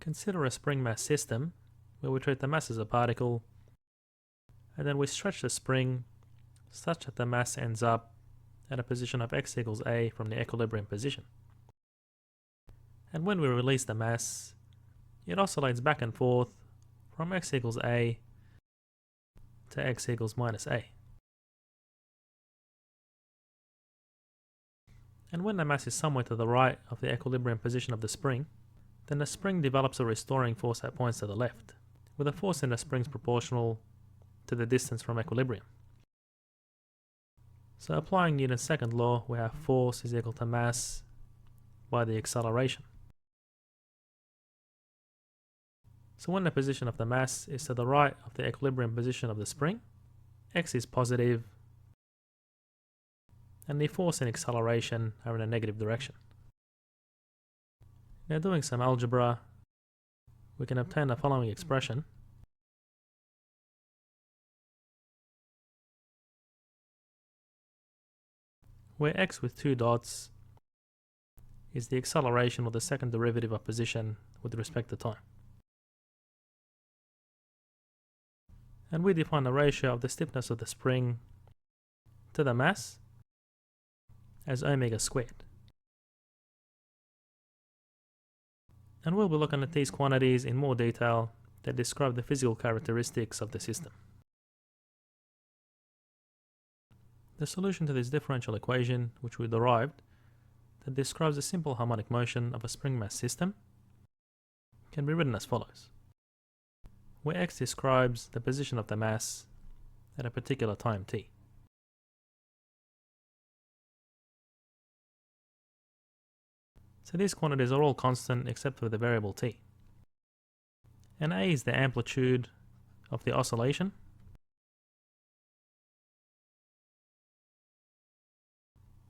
Consider a spring mass system where we treat the mass as a particle and then we stretch the spring such that the mass ends up at a position of x equals a from the equilibrium position. And when we release the mass, it oscillates back and forth from x equals a to x equals minus a. And when the mass is somewhere to the right of the equilibrium position of the spring, then the spring develops a restoring force that points to the left, with the force in the spring proportional to the distance from equilibrium. So applying Newton's second law, we have force is equal to mass by the acceleration. So when the position of the mass is to the right of the equilibrium position of the spring, x is positive and the force and acceleration are in a negative direction. Now doing some algebra, we can obtain the following expression. Where x with two dots is the acceleration or the second derivative of position with respect to time. And we define the ratio of the stiffness of the spring to the mass as omega squared. And we'll be looking at these quantities in more detail that describe the physical characteristics of the system. The solution to this differential equation, which we derived, that describes the simple harmonic motion of a spring mass system, can be written as follows, where x describes the position of the mass at a particular time t. So these quantities are all constant except for the variable t. And a is the amplitude of the oscillation,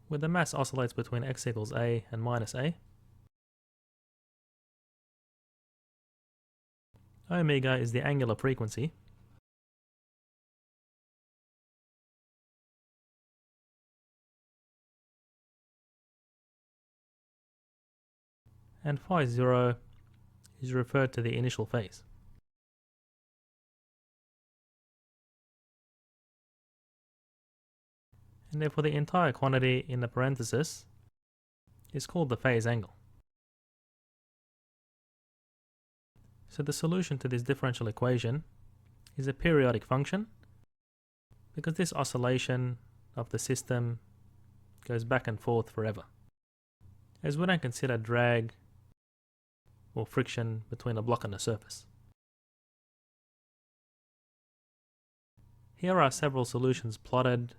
where the mass oscillates between x equals a and minus a. Omega is the angular frequency. And phi 0 is referred to the initial phase. And therefore the entire quantity in the parenthesis is called the phase angle. So the solution to this differential equation is a periodic function because this oscillation of the system goes back and forth forever, as we don't consider drag or friction between a block and a surface. Here are several solutions plotted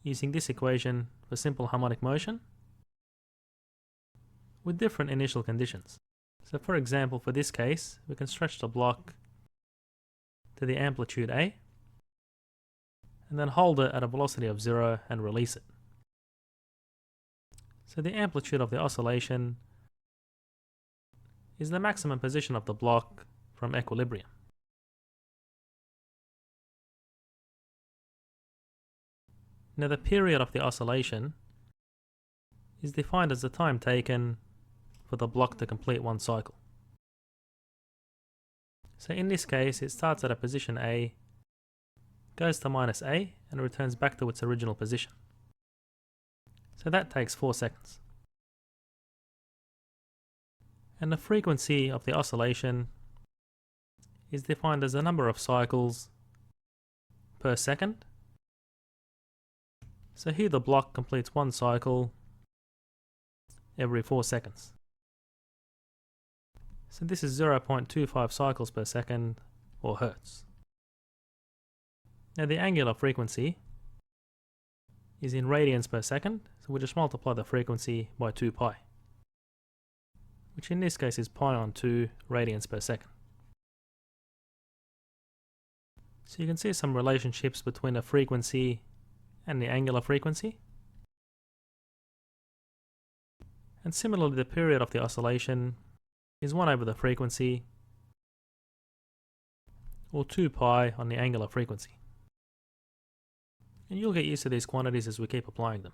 using this equation for simple harmonic motion with different initial conditions. So for example, for this case, we can stretch the block to the amplitude A and then hold it at a velocity of 0 and release it. So the amplitude of the oscillation is the maximum position of the block from equilibrium. Now the period of the oscillation is defined as the time taken for the block to complete one cycle. So in this case, it starts at a position A, goes to minus A, and returns back to its original position. So that takes 4 seconds. And the frequency of the oscillation is defined as the number of cycles per second. So here the block completes one cycle every 4 seconds. So this is 0.25 cycles per second, or hertz. Now the angular frequency is in radians per second, so we just multiply the frequency by 2 pi, which in this case is pi on 2 radians per second. So you can see some relationships between the frequency and the angular frequency. And similarly, the period of the oscillation is 1 over the frequency, or 2 pi on the angular frequency. And you'll get used to these quantities as we keep applying them.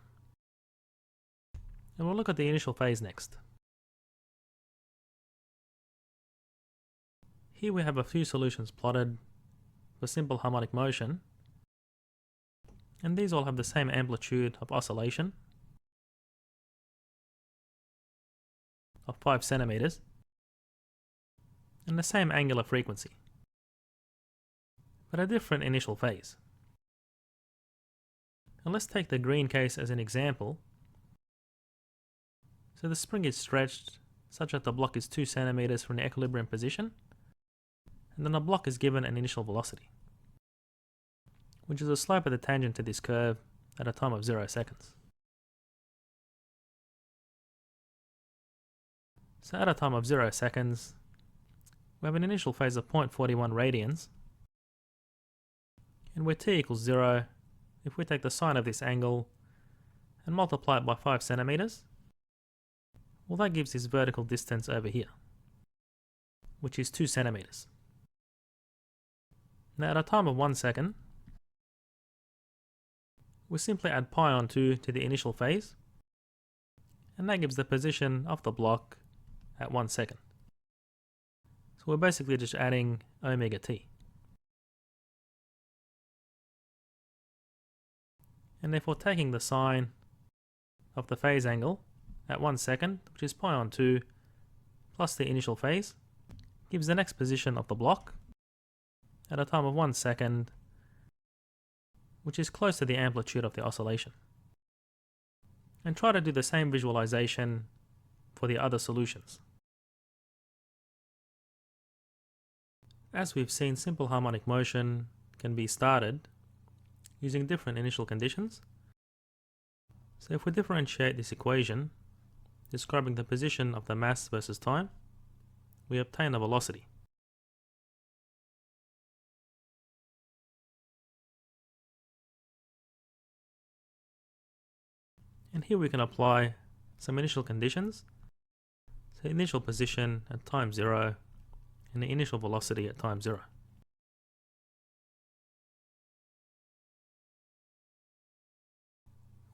And we'll look at the initial phase next. Here we have a few solutions plotted for simple harmonic motion, and these all have the same amplitude of oscillation of 5 centimeters and the same angular frequency, but a different initial phase. And let's take the green case as an example. So the spring is stretched such that the block is 2 centimeters from the equilibrium position, and then the block is given an initial velocity, which is the slope of the tangent to this curve at a time of 0 seconds. So at a time of 0 seconds, we have an initial phase of 0.41 radians, and where t equals 0, if we take the sine of this angle and multiply it by 5 centimeters, well, that gives this vertical distance over here, which is 2 centimeters. Now at a time of 1 second, we simply add pi on 2 to the initial phase, and that gives the position of the block at 1 second. So we're basically just adding omega t. And therefore taking the sine of the phase angle at 1 second, which is pi on 2, plus the initial phase, gives the next position of the block at a time of 1 second, which is close to the amplitude of the oscillation. And try to do the same visualization for the other solutions. As we've seen, simple harmonic motion can be started using different initial conditions. So if we differentiate this equation, describing the position of the mass versus time, we obtain a velocity. And here we can apply some initial conditions. So initial position at time 0 and the initial velocity at time 0.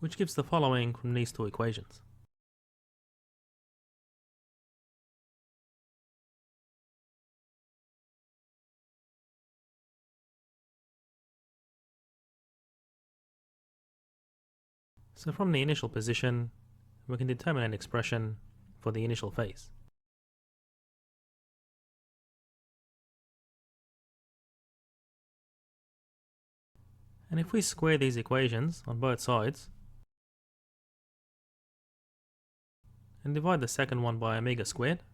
Which gives the following from these two equations. So from the initial position, we can determine an expression for the initial phase. And if we square these equations on both sides, and divide the second one by omega squared,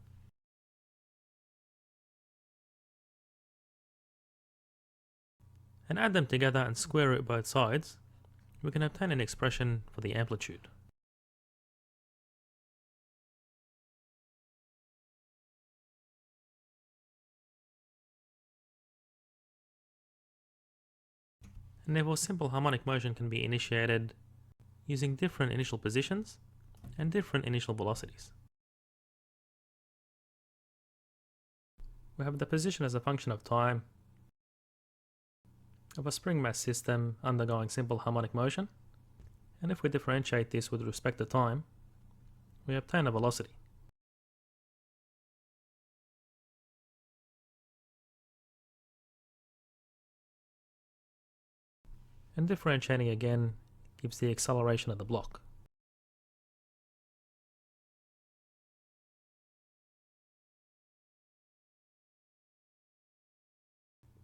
and add them together and square root both sides, we can obtain an expression for the amplitude. And therefore simple harmonic motion can be initiated using different initial positions and different initial velocities. We have the position as a function of time of a spring mass system undergoing simple harmonic motion, and if we differentiate this with respect to time, we obtain a velocity. And differentiating again gives the acceleration of the block.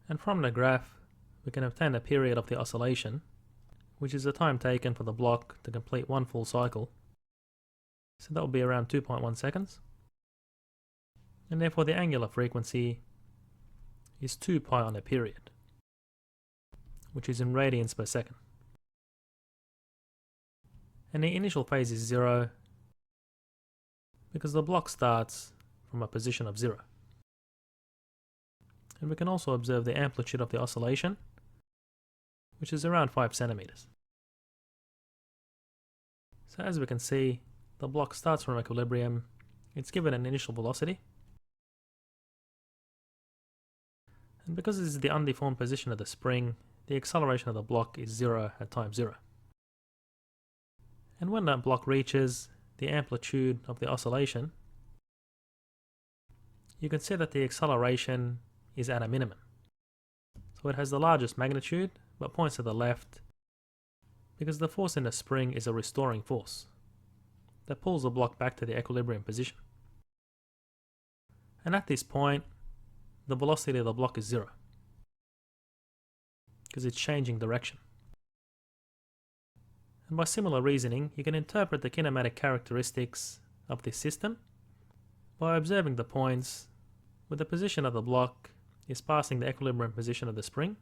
And from the graph, we can obtain the period of the oscillation, which is the time taken for the block to complete one full cycle. So that will be around 2.1 seconds. And therefore the angular frequency is 2 pi on a period, which is in radians per second. And the initial phase is 0 because the block starts from a position of 0. And we can also observe the amplitude of the oscillation, which is around 5 centimeters. So as we can see, the block starts from equilibrium, it's given an initial velocity, and because this is the undeformed position of the spring, the acceleration of the block is 0 at time 0. And when that block reaches the amplitude of the oscillation, you can see that the acceleration is at a minimum. So it has the largest magnitude, but points to the left because the force in the spring is a restoring force that pulls the block back to the equilibrium position. And at this point, the velocity of the block is 0 because it's changing direction. And by similar reasoning, you can interpret the kinematic characteristics of this system by observing the points where the position of the block is passing the equilibrium position of the spring,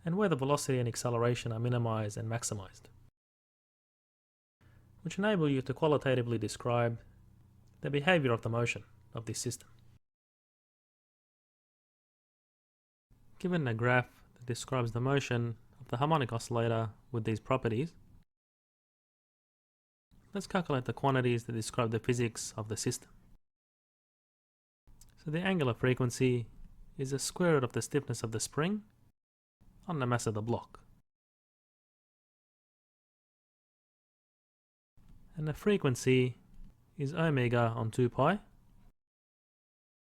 and where the velocity and acceleration are minimized and maximized, which enable you to qualitatively describe the behavior of the motion of this system. Given a graph that describes the motion of the harmonic oscillator with these properties, let's calculate the quantities that describe the physics of the system. So the angular frequency is the square root of the stiffness of the spring on the mass of the block. And the frequency is omega on 2 pi,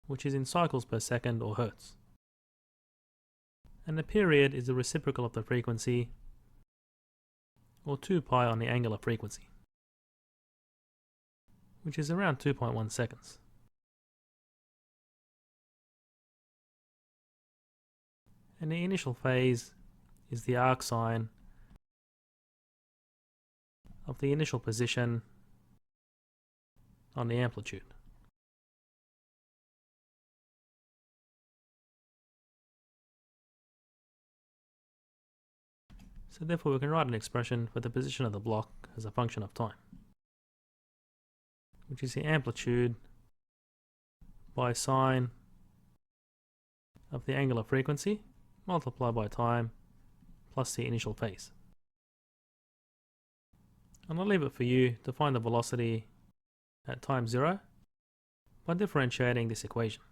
which is in cycles per second or hertz. And the period is the reciprocal of the frequency, or 2 pi on the angular frequency, which is around 2.1 seconds. And the initial phase is the arc sine of the initial position on the amplitude. So therefore we can write an expression for the position of the block as a function of time, which is the amplitude by sine of the angular frequency multiplied by time plus the initial phase. And I'll leave it for you to find the velocity at time 0 by differentiating this equation.